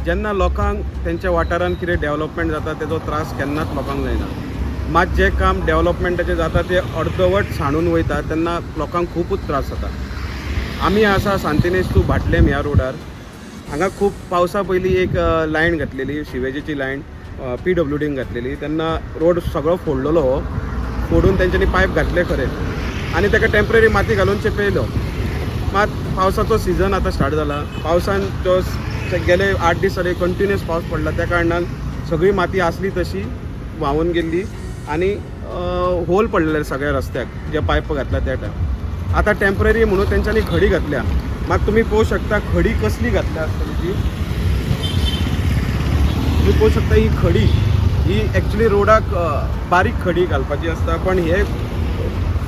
जेन्ना लोकांक तेंच्या वाठारांत कितें डेव्हलपमेंट जाता तेजो त्रास केन्नाच लोकांक जायना. मात जे काम डेव्हलपमेंटाचें जाता ते अर्दवट साणून वयता तेन्ना लोकांक खूबच त्रास जाता. आमी आसा सांतिनेज टू भाटलेम ह्या रोडार. हांगा खूब पावसा पयलीं एक लायन घातलेली, शिवेजीची लायन PWDन घातलेली. तेन्ना रोड सगळो फोडलेलो हो. फोडून तेंच्यांनी पायप घातले खरे आनी ताका टेम्पररी माती घालून चेपयलो. मात पावसाचो सिजन आतां स्टार्ट जाला. पावसान तो गेले 8 दीस जाले कंटिन्युअस पावस पडला, त्या कारणान सगळी माती आसली तशी व्हांवून गेल्ली आनी होल पडलेले सगळ्या रस्त्याक जे पायप घातला त्या टायम. आतां टेम्पररी म्हणून तेंच्यांनी खडी घातल्या. मात तुमी पळोवंक शकता खडी कसली घातल्या आसतली ती. तुम्ही पळोवंक शकता ही खडी ही एक्चुली रोडाक बारीक खडी घालपाची आसता, पण हे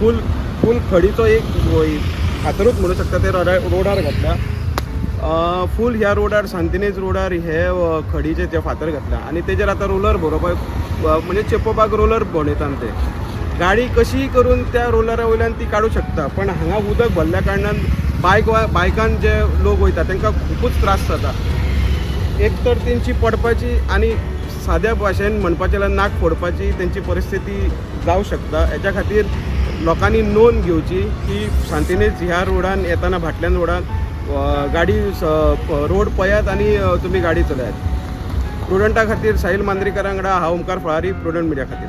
फूल खडीचो एक फातरूच म्हणू शकता ते रोडार घातल्या. फूल ह्या रोडार सांतिनेज रोडार हे खडीचे जे फातर घातल्या आनी तेजेर आतां रोलर भरोवपाक म्हणजे चेपोवपाक रोलर बनयतात ते. गाडी कशी करून त्या रोलरा वयल्यान ती काडूं शकता, पण हांगा उदक भरल्या कारणान बायकान जे लोक वयता तांकां खूबच त्रास जाता. एक तर तेंची पडपाची आनी साद्या भाशेन म्हणपाचें जाल्यार नाक फोडपाची तेंची परिस्थिती जावं शकता. हेच्या खातीर लोकांनी नोंद घेवची की सांतिनेज ह्या रोडान येताना भाटल्यान रोडान गाडी रोड पळयात आनी तुमी गाडी चलयात. प्रुडंटा खातीर साहिल मांद्रेकरा वांगडा हांव ओमकार फळारी, प्रुडंट मिडिया खातीर.